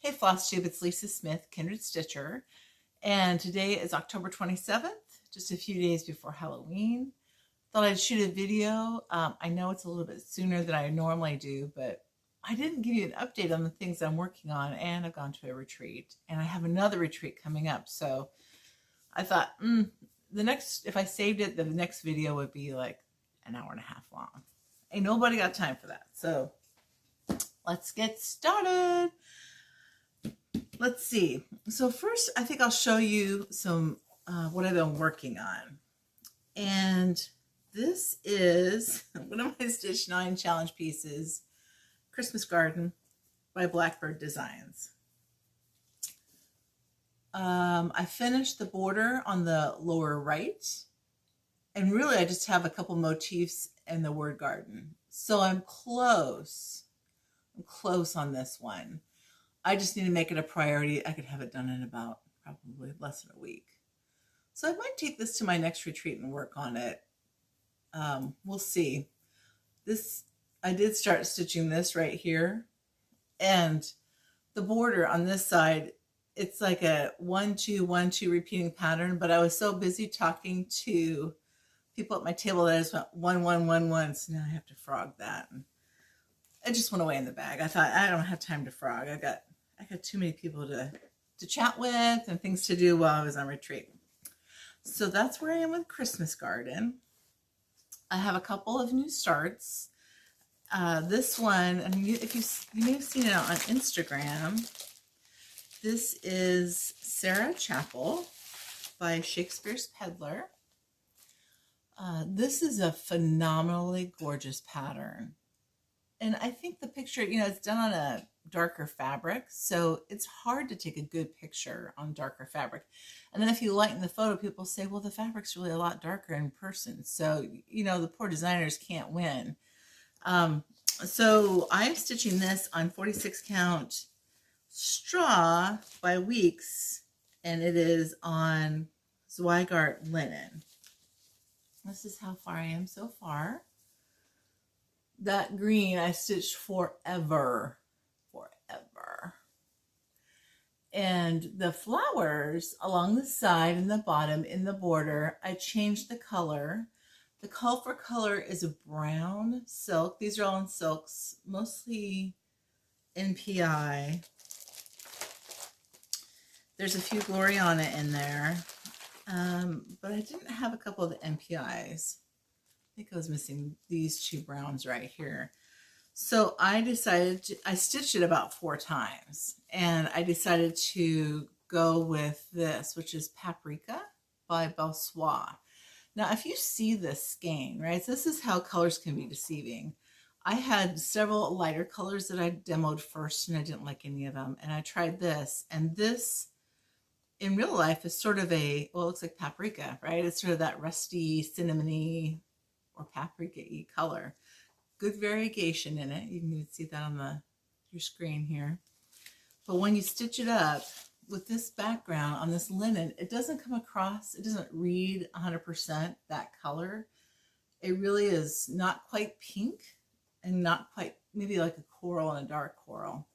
Hey Flosstube, it's Lisa Smith, Kindred Stitcher, and today is October 27th, just a few days before Halloween. Thought I'd shoot a video. I know it's a little bit sooner than I normally do, but I didn't give you an update on the things I'm working on, and I've gone to a retreat, and I have another retreat coming up. So I thought, if I saved it, the next video would be like an hour and a half long. Ain't nobody got time for that. So let's get started. Let's see. So first, I think I'll show you some what I've been working on. And this is one of my Stitch 9 challenge pieces, Christmas Garden by Blackbird Designs. I finished the border on the lower right. And really, I just have a couple motifs and the word garden. So I'm close. I'm close on this one. I just need to make it a priority. I could have it done in about probably less than a week. So I might take this to my next retreat and work on it. We'll see. I did start stitching this right here. And the border on this side, it's like a 1-2-1-2 repeating pattern. But I was so busy talking to people at my table that I just went 1-1-1-1. So now I have to frog that. And it just went away in the bag. I thought, I don't have time to frog. I got too many people to chat with and things to do while I was on retreat. So that's where I am with Christmas Garden. I have a couple of new starts. This one, and you may have seen it on Instagram. This is Sarah Chapel by Shakespeare's Peddler. This is a phenomenally gorgeous pattern. And I think the picture, it's done on a darker fabric, so it's hard to take a good picture on darker fabric. And then if you lighten the photo, people say, well, the fabric's really a lot darker in person. So, the poor designers can't win. So I'm stitching this on 46 count straw by Weeks, and it is on Zweigart linen. This is how far I am so far. That green I stitched forever. And the flowers along the side and the bottom in the border, I changed the color. The call for color is a brown silk. These are all in silks, mostly NPI. There's a few Gloriana in there, but I didn't have a couple of the NPIs. I think I was missing these two browns right here. So I stitched it about 4 times, and I decided to go with this, which is Paprika by Belsois. Now, if you see this skein, right, so this is how colors can be deceiving. I had several lighter colors that I demoed first, and I didn't like any of them, and I tried this, and this in real life is sort of it looks like paprika, right? It's sort of that rusty, cinnamony, or paprika-y color. Good variegation in it. You can even see that on your screen here. But when you stitch it up with this background on this linen, it doesn't come across, it doesn't read 100% that color. It really is not quite pink and not quite, maybe like a coral and a dark coral.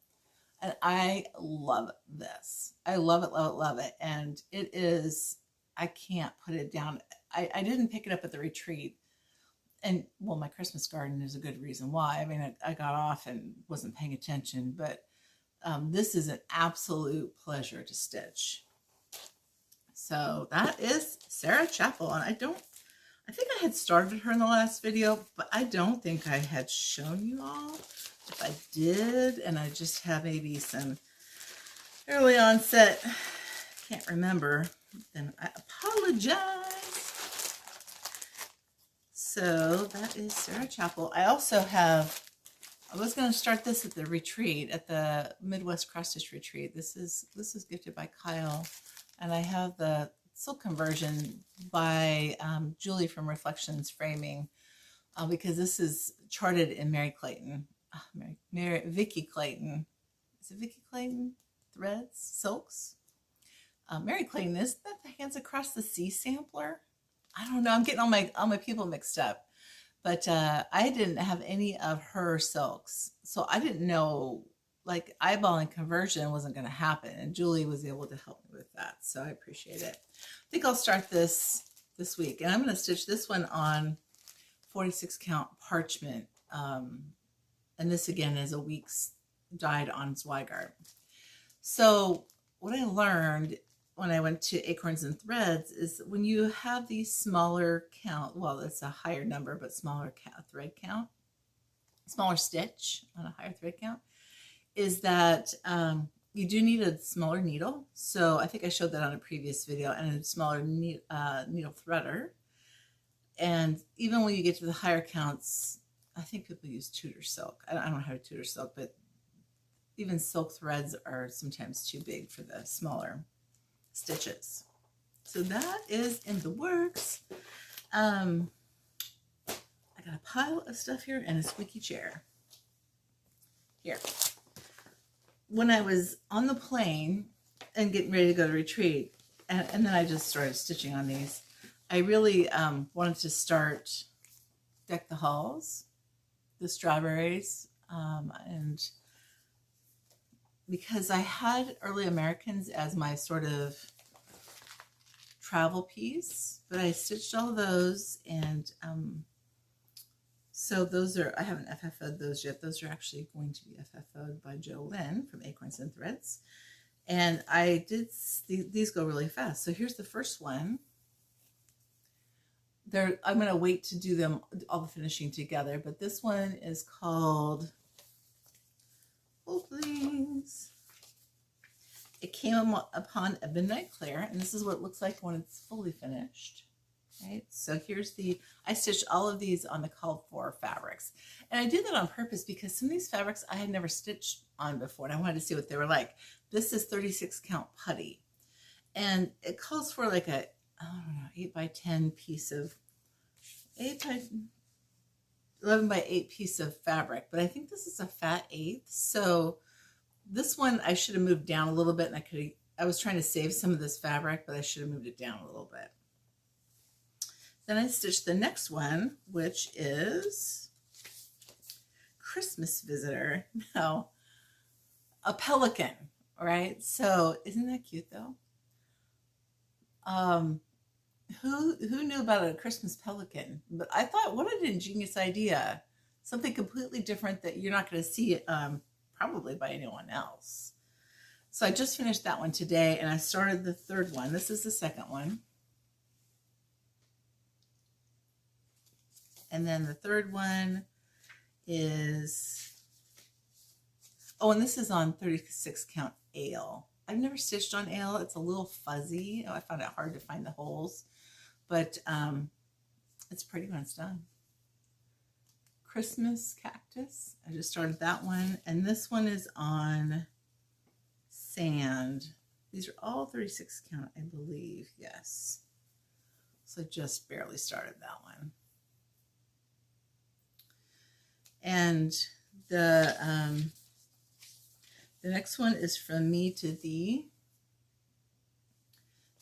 And I love this. I love it, love it, love it. And it is, I can't put it down. I didn't pick it up at the retreat. And, well, my Christmas garden is a good reason why. I mean, I got off and wasn't paying attention, but this is an absolute pleasure to stitch. So that is Sarah Chapel. And I think I had started her in the last video, but I don't think I had shown you all. If I did, and I just have maybe some early onset, can't remember, then I apologize. So that is Sarah Chapel. I also have, I was going to start this at the retreat, at the Midwest Cross Stitch retreat. This is gifted by Kyle. And I have the silk conversion by Julie from Reflections Framing, because this is charted in Mary Clayton. Vicky Clayton. Is it Vicky Clayton? Threads? Silks? Mary Clayton, isn't that the Hands Across the Sea sampler? I don't know. I'm getting all my people mixed up. But I didn't have any of her silks. So I didn't know like eyeballing conversion wasn't going to happen, and Julie was able to help me with that, so I appreciate it. I think I'll start this week, and I'm going to stitch this one on 46 count parchment, and this again is a week's dyed on Zweigart. So what I learned when I went to Acorns and Threads is when you have these smaller count, well, it's a higher number, but smaller thread count, smaller stitch on a higher thread count, is that you do need a smaller needle. So I think I showed that on a previous video, and a smaller needle threader. And even when you get to the higher counts, I think people use Tudor silk. I don't know how to Tudor silk, but even silk threads are sometimes too big for the smaller stitches. So that is in the works. I got a pile of stuff here and a squeaky chair. Here. When I was on the plane and getting ready to go to retreat, and then I just started stitching on these, I really wanted to start Deck the Halls, the strawberries, and because I had Early Americans as my sort of travel piece, but I stitched all those, and so those are, I haven't FFO'd those yet. Those are actually going to be FFO'd by Jolynn from Acorns and Threads. And I did, these go really fast. So here's the first one. I'm going to wait to do them, all the finishing together, but this one is called, hold please. It came upon a midnight Claire, and this is what it looks like when it's fully finished. Right, so here's I stitched all of these on the called for fabrics, and I did that on purpose because some of these fabrics I had never stitched on before, and I wanted to see what they were like. This is 36 count putty, and it calls for like a, I don't know, 8 by 10 piece of 11 by 8 piece of fabric, but I think this is a fat 1/8. So this one I should have moved down a little bit, and I was trying to save some of this fabric, but I should have moved it down a little bit. Then I stitched the next one, which is Christmas Visitor. Now, a pelican, right? So isn't that cute though? Who knew about a Christmas pelican? But I thought, what an ingenious idea. Something completely different that you're not going to see probably by anyone else. So I just finished that one today, and I started the third one. This is the second one. And then the third one is, oh, and this is on 36 count ale. I've never stitched on ale. It's a little fuzzy. Oh, I found it hard to find the holes, but it's pretty when it's done. Christmas cactus. I just started that one. And this one is on sand. These are all 36 count, I believe. Yes. So I just barely started that one. And the next one is From Me to Thee.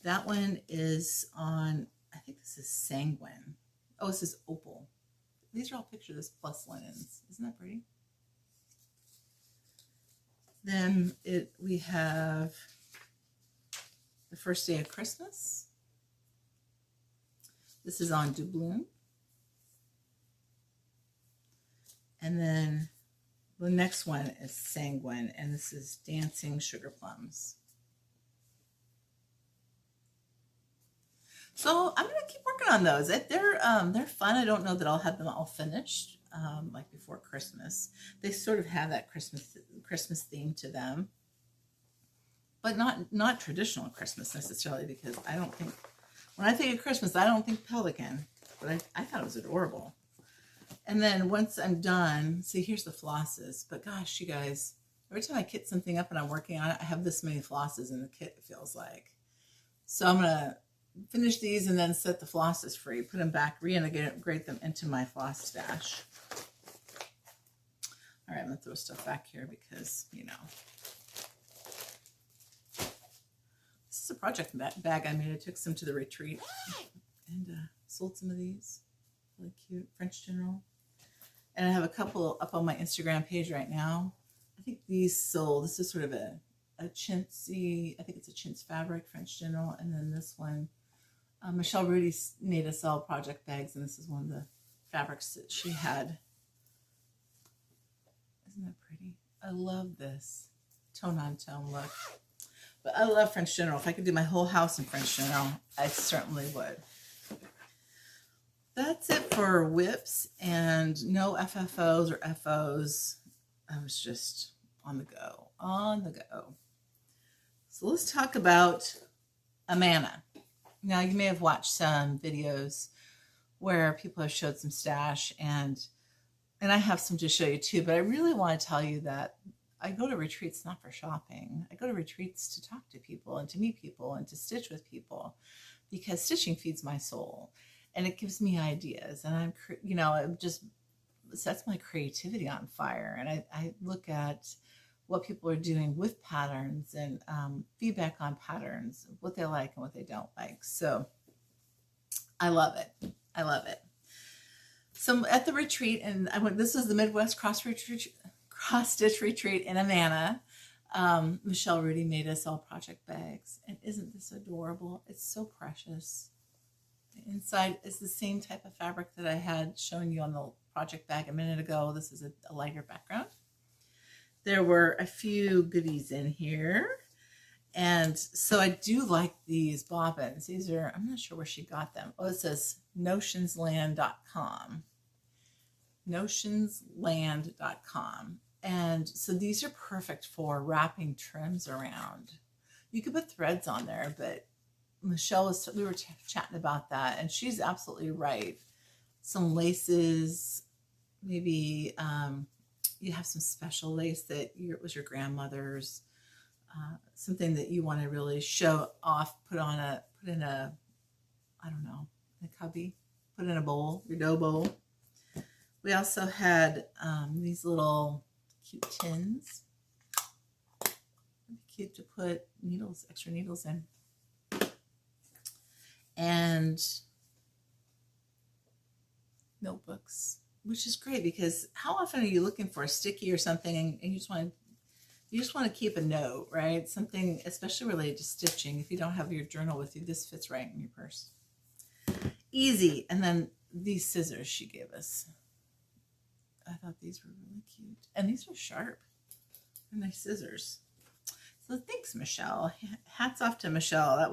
That one is on, I think this is Sanguine. Oh, this is Opal. These are all pictures of plus linens. Isn't that pretty? Then we have The First Day of Christmas. This is on Doubloon. And then the next one is Sanguine, and this is Dancing Sugar Plums. So I'm going to keep working on those. They're fun. I don't know that I'll have them all finished like before Christmas. They sort of have that Christmas theme to them, but not traditional Christmas necessarily, because I don't think, when I think of Christmas, I don't think pelican, but I thought it was adorable. And then once I'm done, see, here's the flosses. But gosh, you guys, every time I kit something up and I'm working on it, I have this many flosses in the kit, it feels like. So I'm going to finish these and then set the flosses free, put them back, reintegrate them into my floss stash. All right, I'm going to throw stuff back here because, you know. This is a project bag I made. I took some to the retreat and sold some of these. Really cute, French General. And I have a couple up on my Instagram page right now. I think these sold, this is sort of a chintzy, I think it's a chintz fabric, French General. And then this one, Michelle Rudy made us all project bags, and this is one of the fabrics that she had. Isn't that pretty? I love this tone on tone look. But I love French General. If I could do my whole house in French General, I certainly would. That's it for whips, and no FFOs or FOs. I was just on the go, on the go. So let's talk about Amana. Now, you may have watched some videos where people have showed some stash, and I have some to show you too, but I really want to tell you that I go to retreats not for shopping. I go to retreats to talk to people and to meet people and to stitch with people, because stitching feeds my soul and it gives me ideas, and it just sets my creativity on fire. And I look at what people are doing with patterns and feedback on patterns, what they like and what they don't like. So I love it. I love it. So at the retreat, and this is the Midwest Cross Stitch Retreat in Amana. Michelle Rudy made us all project bags. And isn't this adorable? It's so precious. The inside is the same type of fabric that I had shown you on the project bag a minute ago. This is a lighter background. There were a few goodies in here. And so I do like these bobbins. These are, I'm not sure where she got them. Oh, it says notionsland.com. Notionsland.com. And so these are perfect for wrapping trims around. You could put threads on there, but Michelle we were chatting about that, and she's absolutely right. Some laces, maybe you have some special lace that was your grandmother's, something that you want to really show off, put in a, I don't know, a cubby, put in a bowl, your dough bowl. We also had these little cute tins. Cute to put needles, extra needles in. And notebooks, which is great, because how often are you looking for a sticky or something and you just want to keep a note, right? Something especially related to stitching. If you don't have your journal with you, this fits right in your purse. Easy. And then these scissors she gave us. I thought these were really cute. And these are sharp. They're nice scissors. So thanks, Michelle. Hats off to Michelle.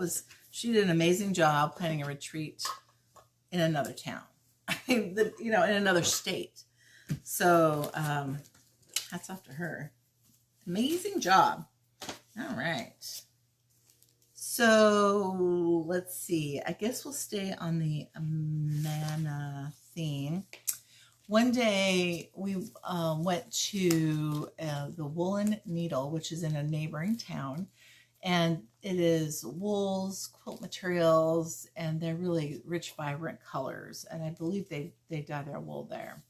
She did an amazing job planning a retreat in another town. In another state. So hats off to her. Amazing job. All right. So let's see. I guess we'll stay on the Amana theme. One day we went to the Woolen Needle, which is in a neighboring town, and it is wools, quilt materials, and they're really rich, vibrant colors. And I believe they dye their wool there.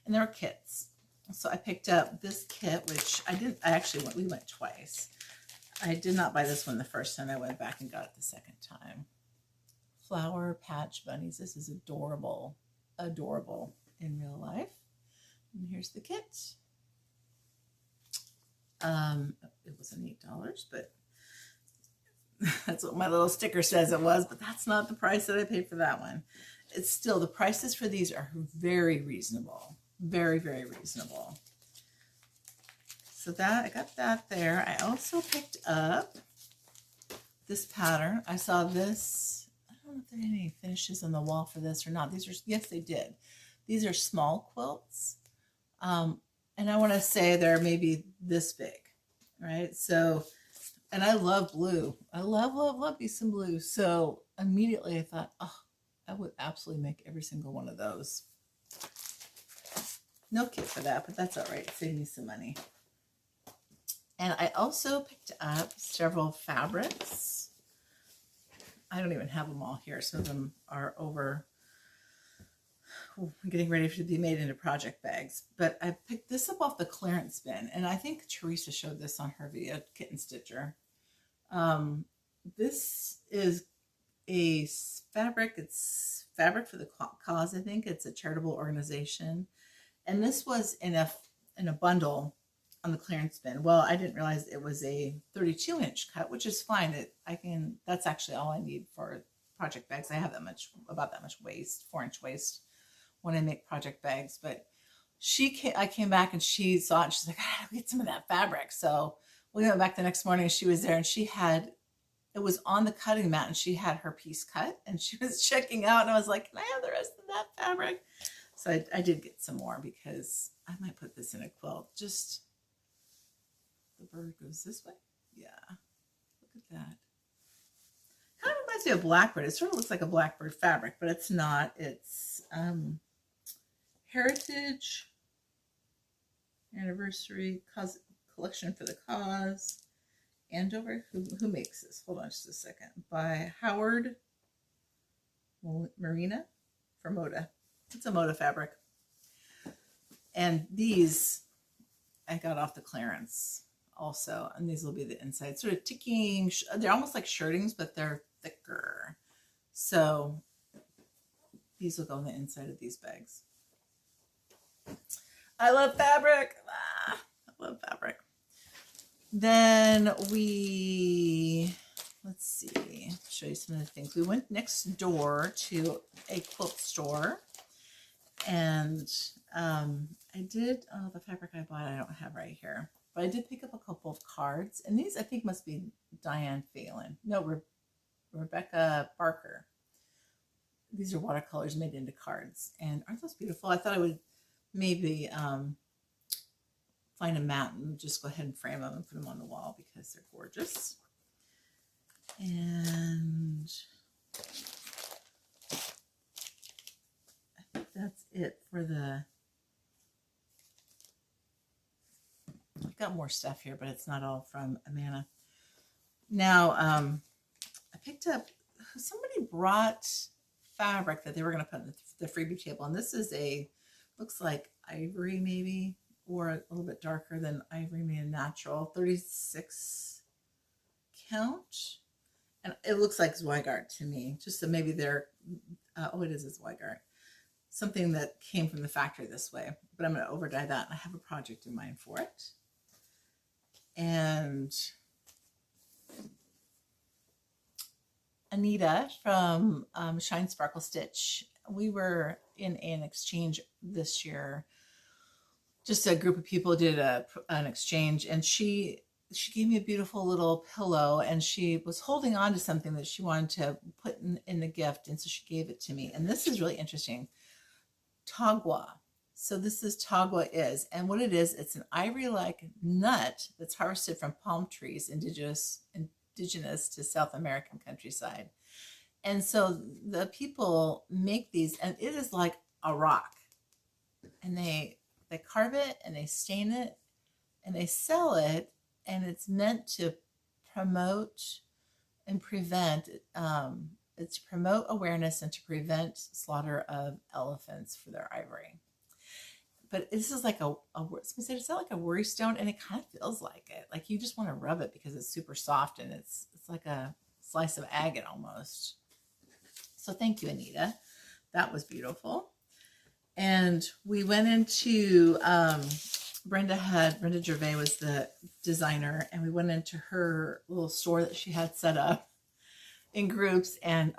And there are kits. So I picked up this kit, which we went twice. I did not buy this one the first time. I went back and got it the second time. Flower patch bunnies. This is adorable, adorable in real life. And here's the kit. It wasn't $8, but that's what my little sticker says it was, but that's not the price that I paid for that one. It's still, the prices for these are very reasonable. Very, very reasonable. So I got that there. I also picked up this pattern. I saw this. I don't know if there are any finishes on the wall for this or not. Yes, they did. These are small quilts. And I want to say they're maybe this big, right? So, and I love blue. I love me some blue. So immediately I thought, oh, I would absolutely make every single one of those. No kit for that, but that's all right. Save me some money. And I also picked up several fabrics. I don't even have them all here. Some of them are over, getting ready to be made into project bags. But I picked this up off the clearance bin. And I think Teresa showed this on her video, Kitten Stitcher. This is a fabric. It's Fabric for the Cause, I think. It's a charitable organization. And this was in a bundle on the clearance bin. Well, I didn't realize it was a 32-inch cut, which is fine. That's actually all I need for project bags. I have about that much waist, 4-inch waist when I make project bags. But I came back and she saw it and she's like, I gotta get some of that fabric. So we went back the next morning and she was there and it was on the cutting mat and she had her piece cut and she was checking out and I was like, can I have the rest of that fabric? So I did get some more because I might put this in a quilt. Just, the bird goes this way. Yeah, look at that. Kind of reminds me of blackbird. It sort of looks like a blackbird fabric, but it's not. It's Heritage Anniversary Collection for the Cause. Andover, who makes this? Hold on just a second. By Howard Marina for Moda. It's a Moda fabric. And these I got off the clearance also. And these will be the inside. Sort of ticking. They're almost like shirtings, but they're thicker. So these will go on the inside of these bags. I love fabric. I love fabric. Then let's see, show you some of the things. We went next door to a quilt store and the fabric I bought, I don't have right here, but I did pick up a couple of cards and these I think must be Diane Phelan. No, Rebecca Barker. These are watercolors made into cards and aren't those beautiful? I thought I would maybe, find a mat and just go ahead and frame them and put them on the wall because they're gorgeous. And I think that's it for I've got more stuff here, but it's not all from Amana. Now, I picked up, somebody brought fabric that they were going to put in the freebie table. And this is looks like ivory maybe, or a little bit darker than ivory, made natural, 36 count. And it looks like Zweigart to me, just so maybe they're, it is Zweigart. Something that came from the factory this way, but I'm going to over dye that and I have a project in mind for it. And Anita from Shine Sparkle Stitch, we were in an exchange this year. Just a group of people did an exchange and she gave me a beautiful little pillow and she was holding on to something that she wanted to put in the gift. And so she gave it to me. And this is really interesting. Tagua. So this is Tagua and what it is, it's an ivory-like nut that's harvested from palm trees, indigenous to South American countryside. And so the people make these and it is like a rock. And they carve it and they stain it and they sell it, and it's meant to promote and prevent, it's to promote awareness and to prevent slaughter of elephants for their ivory. But this is like it's not like a worry stone, and it kind of feels like it. Like you just want to rub it because it's super soft and it's like a slice of agate almost. So thank you, Anita. That was beautiful. And we went into, Brenda Gervais was the designer, and we went into her little store that she had set up in groups. And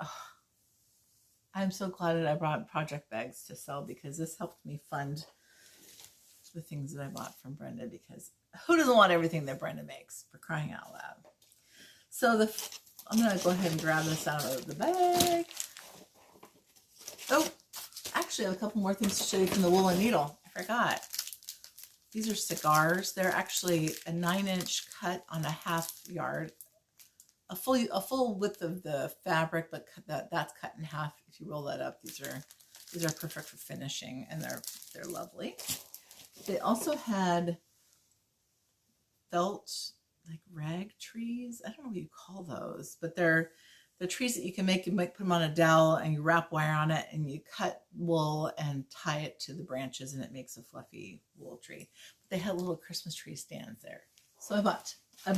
I'm so glad that I brought project bags to sell because this helped me fund the things that I bought from Brenda, because who doesn't want everything that Brenda makes, for crying out loud. So I'm going to go ahead and grab this out of the bag. Oh, actually, I have a couple more things to show you from the woolen needle. I forgot. These are cigars. They're actually a 9-inch cut on a half yard. A full width of the fabric, but that's cut in half. If you roll that up, these are perfect for finishing, and they're lovely. They also had felt like rag trees. I don't know what you call those, but they're the trees that you might put them on a dowel and you wrap wire on it and you cut wool and tie it to the branches and it makes a fluffy wool tree. But they had little Christmas tree stands there. So I bought a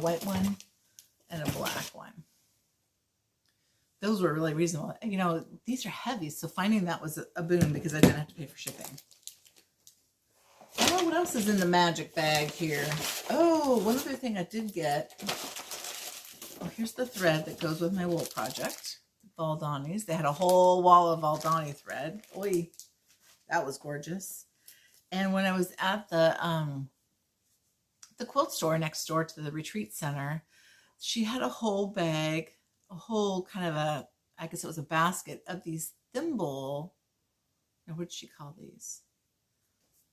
white one and a black one. Those were really reasonable. You know, these are heavy, so finding that was a boon because I didn't have to pay for shipping. Oh, what else is in the magic bag here? Oh, one other thing I did get. Oh, here's the thread that goes with my wool project. Valdani's. They had a whole wall of Valdani thread. Oi, that was gorgeous. And when I was at the quilt store next door to the retreat center, she had a whole bag, a whole kind of a, I guess it was a basket of these thimble. Now, what did she call these?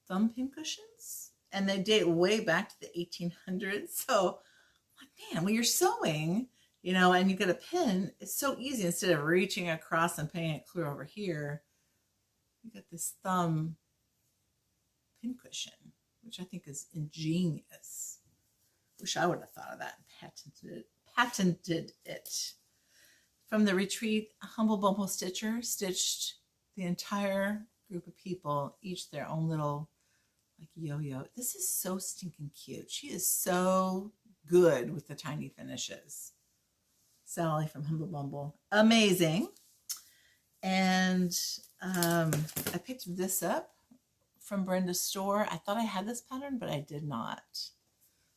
Thumb pincushions? And they date way back to the 1800s. So, like, man, when you're sewing, you know, and you get a pin, it's so easy. Instead of reaching across and putting it clear over here, you got this thumb pincushion, which I think is ingenious. Wish I would have thought of that and patented it. From the retreat, Humble Bumble Stitcher stitched the entire group of people, each their own little like yo-yo. This is so stinking cute. She is so good with the tiny finishes. Sally from Humble Bumble. Amazing. And I picked this up from Brenda's store. I thought I had this pattern, but I did not.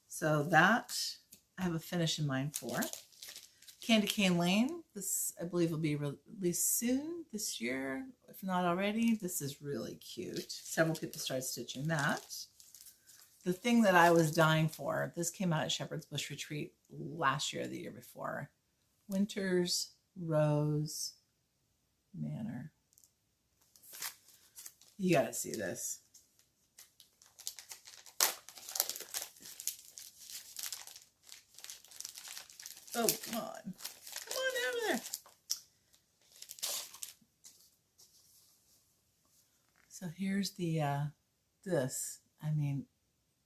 So that I have a finish in mind for. Candy Cane Lane. This, I believe, will be released soon this year, if not already. This is really cute. Several people started stitching that. The thing that I was dying for, this came out at Shepherd's Bush Retreat last year or the year before. Winter's Rose Manor. You got to see this. Oh, come on. Come on over there. So here's the, this. I mean,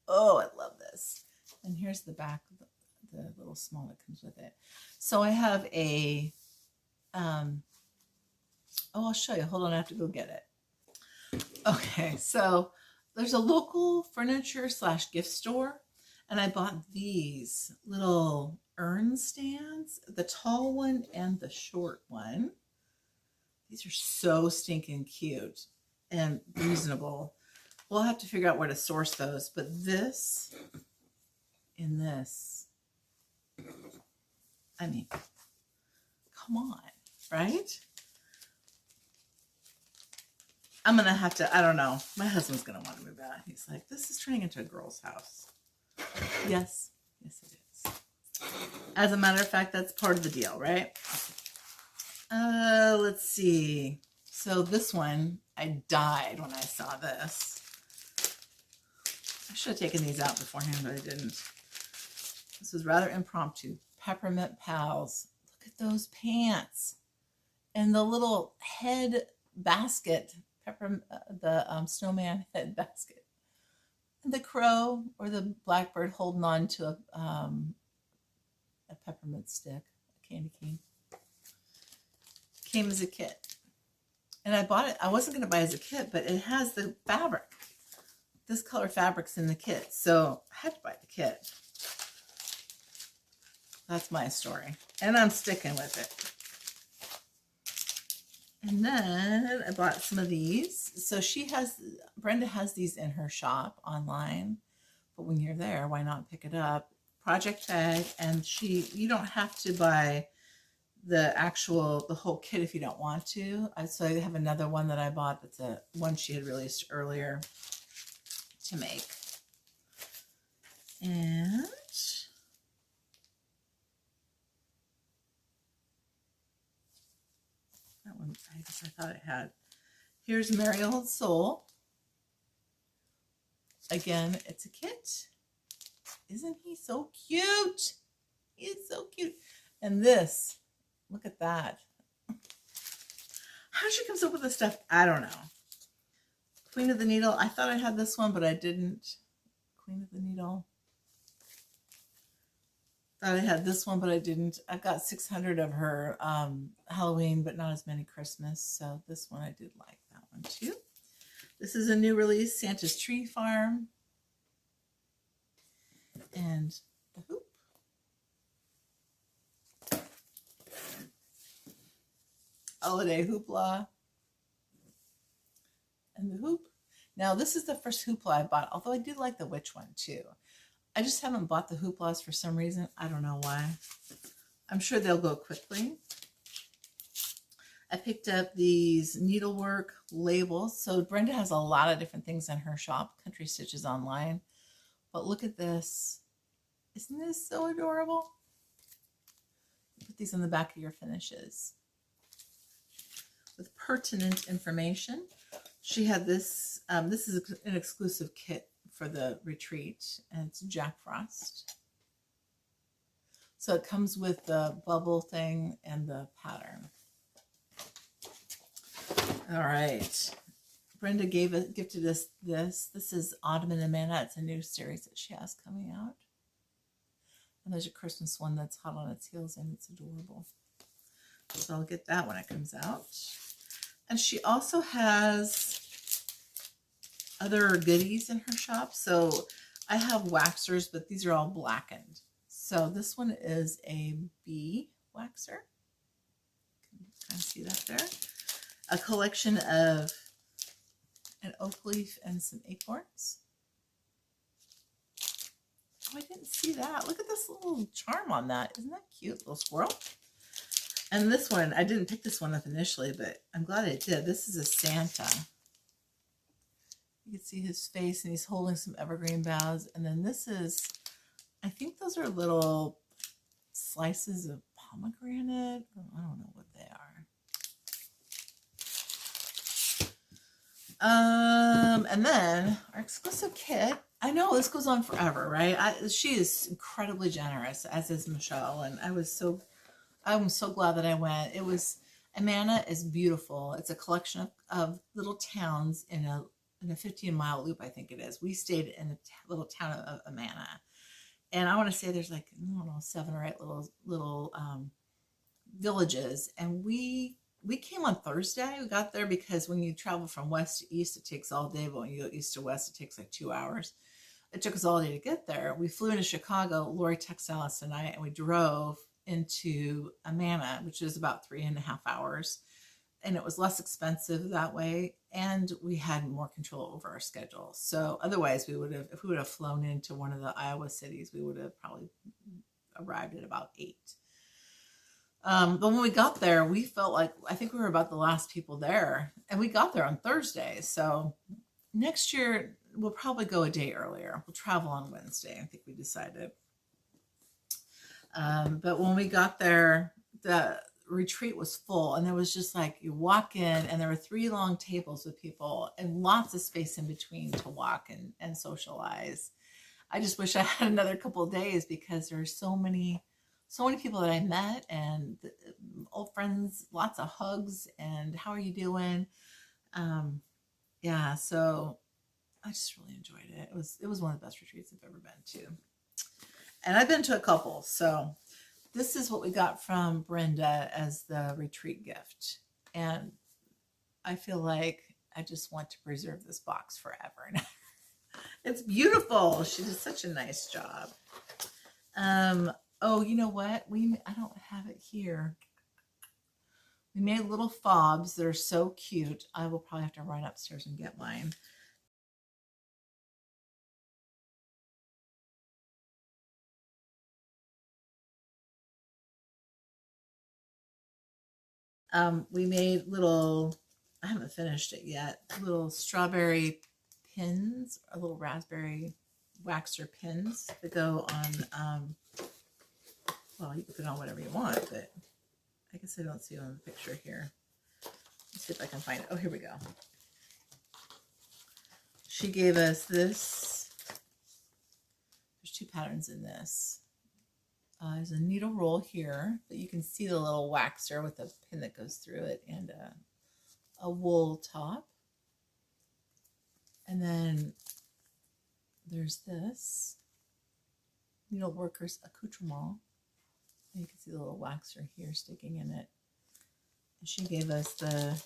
oh, I love this. And here's the back of the little small that comes with it. So I have a, oh, I'll show you. Hold on, I have to go get it. Okay, so there's a local furniture / gift store, and I bought these little urn stands, the tall one and the short one. These are so stinking cute and reasonable. We'll have to figure out where to source those, but this and this, I mean, come on, right? I'm going to have to, I don't know. My husband's going to want to move out. He's like, this is turning into a girl's house. Yes. Yes, it is. As a matter of fact, that's part of the deal, right? Let's see. So this one, I died when I saw this. I should have taken these out beforehand, but I didn't. This was rather impromptu. Peppermint Pals. Look at those pants. And the little head basket. The snowman head basket. And the crow or the blackbird holding on to a peppermint stick, a candy cane. Came as a kit. And I bought it. I wasn't going to buy it as a kit, but it has the fabric. This color fabric's in the kit. So I had to buy the kit. That's my story. And I'm sticking with it. And then I bought some of these. So Brenda has these in her shop online. But when you're there, why not pick it up? Project bag. And you don't have to buy the whole kit if you don't want to. So I have another one that I bought. That's a one she had released earlier to make. And that one, I guess I thought it had. Here's Merry Old Soul. Again, it's a kit. Isn't he so cute? He is so cute. And this, look at that. How she comes up with this stuff, I don't know. Queen of the Needle. I thought I had this one, but I didn't. Queen of the Needle. Thought I had this one, but I didn't. I've got 600 of her Halloween, but not as many Christmas. So this one, I did like that one too. This is a new release, Santa's Tree Farm. And the hoop. Holiday Hoopla. And the hoop. Now, this is the first hoopla I bought, although I do like the witch one too. I just haven't bought the hooplas for some reason. I don't know why. I'm sure they'll go quickly. I picked up these needlework labels. So Brenda has a lot of different things in her shop, Country Stitches Online. But look at this. Isn't this so adorable? Put these on the back of your finishes. With pertinent information. She had this, this is an exclusive kit for the retreat, and it's Jack Frost. So it comes with the bubble thing and the pattern. All right. Brenda gifted us this. This is Autumn and Amana. It's a new series that she has coming out. And there's a Christmas one that's hot on its heels, and it's adorable. So I'll get that when it comes out. And she also has other goodies in her shop. So I have waxers, but these are all blackened. So this one is a bee waxer. You can kind of see that there. A collection of an oak leaf and some acorns. Oh, I didn't see that. Look at this little charm on that. Isn't that cute? Little squirrel. And this one, I didn't pick this one up initially, but I'm glad I did. This is a Santa. You can see his face, and he's holding some evergreen boughs. And then this is, I think those are little slices of pomegranate. I don't know what they are. And then our exclusive kit. I know this goes on forever, right? She is incredibly generous, as is Michelle, and I'm so glad that I went. It was, Amana is beautiful. It's a collection of little towns in a 15-mile loop, I think it is. We stayed in a little town of Amana, and I want to say there's like, I don't know, 7 or 8 little villages, and we came on Thursday. We got there because when you travel from west to east, it takes all day, but when you go east to west, it takes like 2 hours. It took us all day to get there. We flew into Chicago. Lori texted us tonight, and we drove into Amana, which is about 3.5 hours. And it was less expensive that way, and we had more control over our schedule. So otherwise, if we would have flown into one of the Iowa cities, we would have probably arrived at about 8. But when we got there, we felt like, I think we were about the last people there, and we got there on Thursday. So next year, we'll probably go a day earlier. We'll travel on Wednesday, I think we decided. But when we got there, the retreat was full, and there was just like, you walk in, and there were 3 long tables with people and lots of space in between to walk and socialize. I just wish I had another couple of days, because there are so many people that I met, and old friends, lots of hugs, and how are you doing? Yeah, so I just really enjoyed it. It was one of the best retreats I've ever been to. And I've been to a couple, so this is what we got from Brenda as the retreat gift. And I feel like I just want to preserve this box forever. It's beautiful. She did such a nice job. Oh, you know what? I don't have it here. We made little fobs that are so cute. I will probably have to run upstairs and get mine. We made little, I haven't finished it yet, little strawberry pins, or little raspberry waxer pins that go on, well, you can put on whatever you want, but I guess I don't see it on the picture here. Let's see if I can find it. Oh, here we go. She gave us this. There's 2 patterns in this. There's a needle roll here, but you can see the little waxer with a pin that goes through it, and a wool top. And then there's this needleworker's accoutrement. And you can see the little waxer here sticking in it. And she gave us the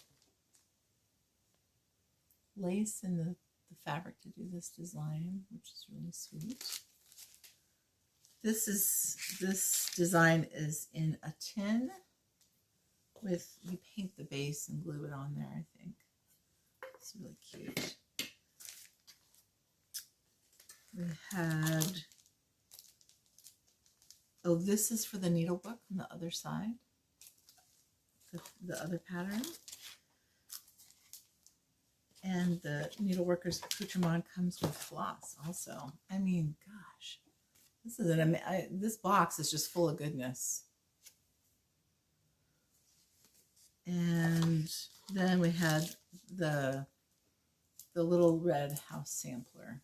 lace and the fabric to do this design, which is really sweet. This design is in a tin with, you paint the base and glue it on there, I think. It's really cute. We had, oh, this is for the needlebook on the other side, the other pattern. And the needleworker's accoutrement comes with floss also. I mean, gosh, this is this box is just full of goodness. And then we had the little red house sampler,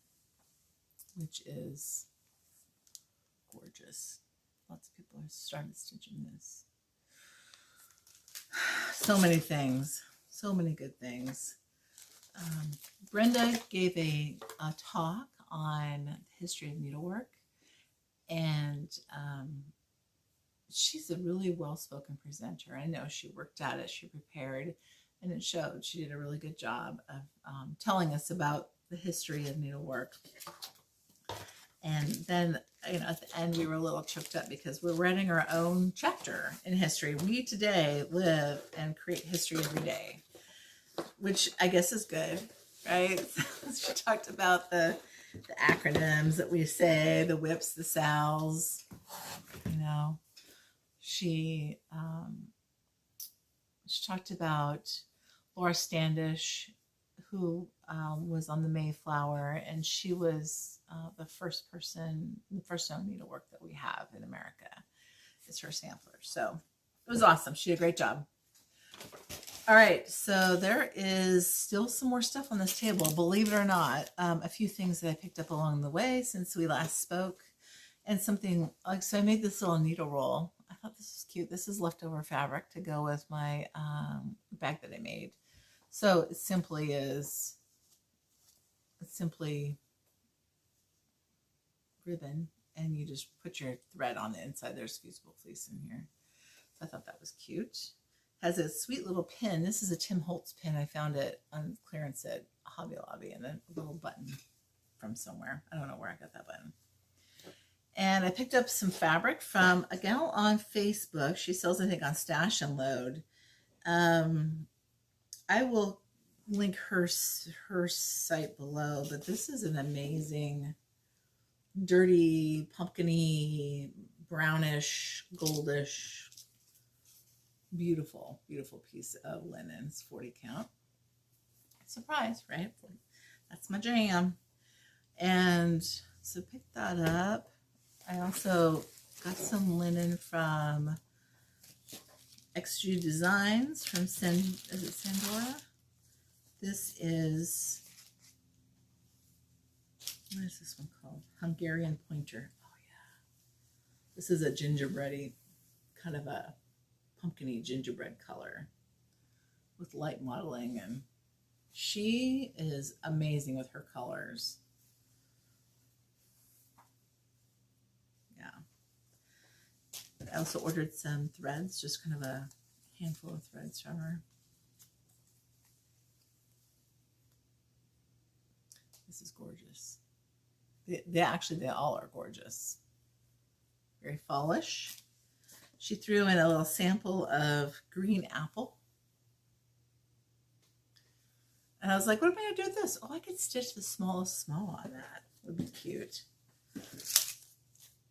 which is gorgeous. Lots of people are starting stitching this. So many things, so many good things. Brenda gave a talk on the history of needlework, and she's a really well-spoken presenter. I know she worked at it, she prepared, and it showed. She did a really good job of telling us about the history of needlework. And then, you know, at the end we were a little choked up because we're writing our own chapter in history. We today live and create history every day, which I guess is good, right? She talked about the acronyms that we say, the whips, the sals, you know. She talked about Laura Standish, who was on the Mayflower, and she was the first known needlework that we have in America is her sampler. So it was awesome. She did a great job. All right, so there is still some more stuff on this table, believe it or not. A few things that I picked up along the way since we last spoke, and something like, so I made this little needle roll. I thought this was cute. This is leftover fabric to go with my bag that I made. So it simply is, it's simply ribbon, and you just put your thread on the inside. There's fusible fleece in here. So I thought that was cute. Has a sweet little pin. This is a Tim Holtz pin. I found it on clearance at Hobby Lobby, and a little button from somewhere. I don't know where I got that button. And I picked up some fabric from a gal on Facebook. She sells, I think, on Stash and Load. I will link her site below, but this is an amazing, dirty, pumpkin-y, brownish, goldish, beautiful, beautiful piece of linen. It's 40 count. Surprise, right? That's my jam. And so pick that up. I also got some linen from XG Designs from is it Sandora? This is, what is this one called? Hungarian Pointer. Oh yeah. This is a gingerbready, kind of a pumpkin-y gingerbread color with light modeling, and she is amazing with her colors. I also ordered some threads, just kind of a handful of threads from her. This is gorgeous. They all are gorgeous. Very fallish. She threw in a little sample of green apple. And I was like, what am I going to do with this? Oh, I could stitch the smallest small on that. Would be cute.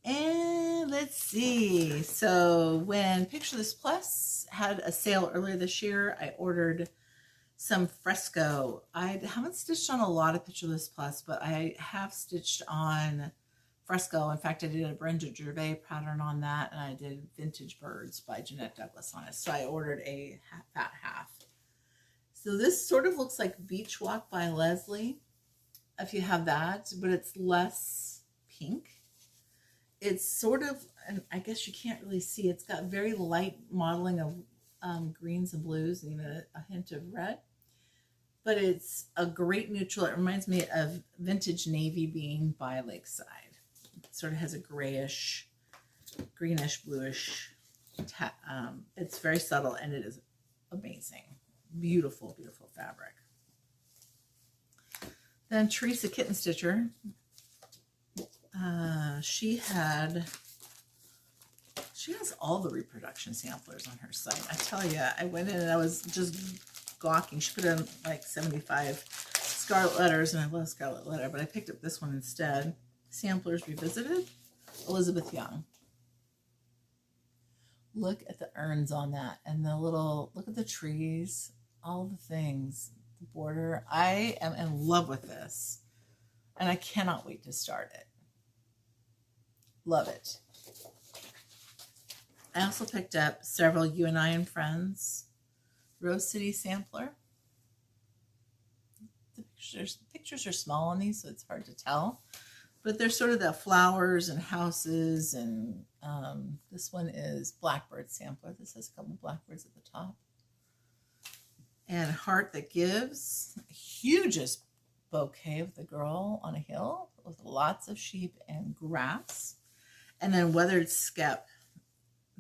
And let's see. So when Picture This Plus had a sale earlier this year, I ordered some fresco. I haven't stitched on a lot of Picture This Plus, but I have stitched on fresco. In fact, I did a Brenda Gervais pattern on that, and I did Vintage Birds by Jeanette Douglas on it. So I ordered a fat half. So this sort of looks like Beach Walk by Leslie, if you have that, but it's less pink. It's sort of, and I guess you can't really see, it's got very light modeling of greens and blues and even a hint of red. But it's a great neutral. It reminds me of Vintage Navy Bean by Lakeside. It sort of has a grayish, greenish, bluish. It's very subtle, and it is amazing. Beautiful, beautiful fabric. Then Teresa Kitten Stitcher. She has all the reproduction samplers on her site. I tell you, I went in and I was just gawking. She put in like 75 Scarlet Letters, and I love Scarlet Letter, but I picked up this one instead. Samplers Revisited, Elizabeth Young. Look at the urns on that and the little, look at the trees, all the things, the border. I am in love with this and I cannot wait to start it. Love it. I also picked up several You and I and Friends Rose City sampler. The pictures are small on these, so it's hard to tell. But they're sort of the flowers and houses, and this one is Blackbird sampler. This has a couple blackbirds at the top. And Heart That Gives, hugest bouquet of the girl on a hill with lots of sheep and grass. And then Weathered Skep.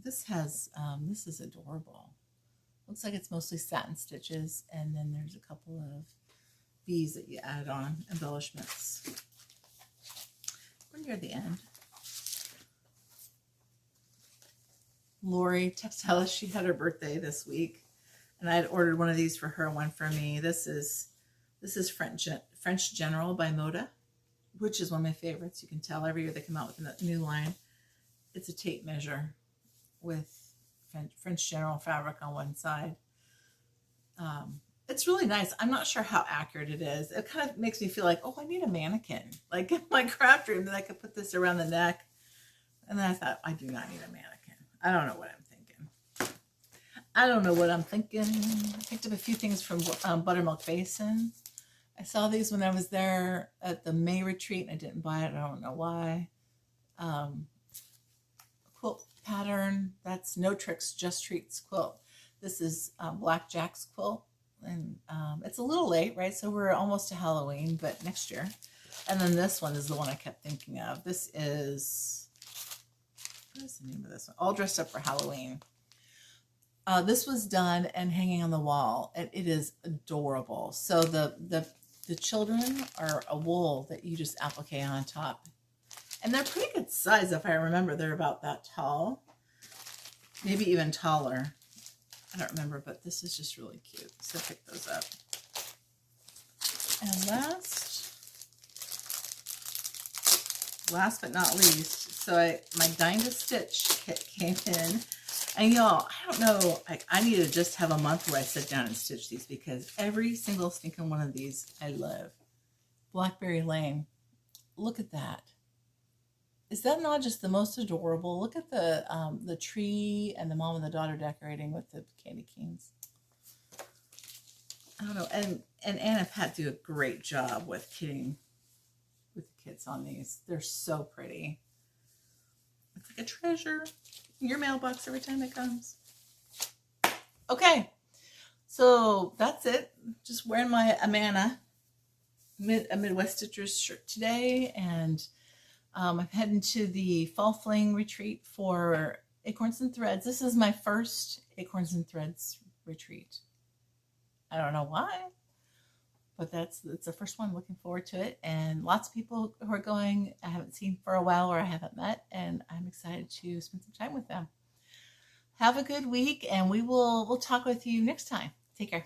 This has, this is adorable. Looks like it's mostly satin stitches, and then there's a couple of bees that you add on, embellishments. We're near the end. Lori texted us she had her birthday this week, and I had ordered one of these for her, one for me. This is French General by Moda, which is one of my favorites. You can tell every year they come out with a new line. It's a tape measure with French General fabric on one side. It's really nice. I'm not sure how accurate it is. It kind of makes me feel like, oh, I need a mannequin. Like in my craft room that I could put this around the neck. And then I thought, I do not need a mannequin. I don't know what I'm thinking. I don't know what I'm thinking. I picked up a few things from Buttermilk Basin. I saw these when I was there at the May retreat, and I didn't buy it. I don't know why. Quilt pattern. That's No Tricks, Just Treats quilt. This is Black Jack's quilt. And it's a little late, right? So we're almost to Halloween, but next year. And then this one is the one I kept thinking of. This is, what is the name of this one? All Dressed Up for Halloween. This was done and hanging on the wall. It is adorable. So the children are a wool that you just applique on top. And they're pretty good size, if I remember. They're about that tall. Maybe even taller. I don't remember, but this is just really cute. So pick those up. And last but not least, so my Dine to Stitch kit came in. And y'all, I don't know, I need to just have a month where I sit down and stitch these, because every single stinking one of these I love. Blackberry Lane. Look at that. Is that not just the most adorable? Look at the tree and the mom and the daughter decorating with the candy canes. I don't know. And Anna and Pat do a great job with kitting with the kits on these. They're so pretty. It's like a treasure in your mailbox every time it comes. Okay, so that's it. Just wearing my Amana a Midwest Stitchers shirt today, and I'm heading to the Fall Fling retreat for Acorns and Threads. This is my first Acorns and Threads retreat. I don't know why, but it's the first one. Looking forward to it, and lots of people who are going I haven't seen for a while or I haven't met, and I'm excited to spend some time with them. Have a good week, and we'll talk with you next time. Take care.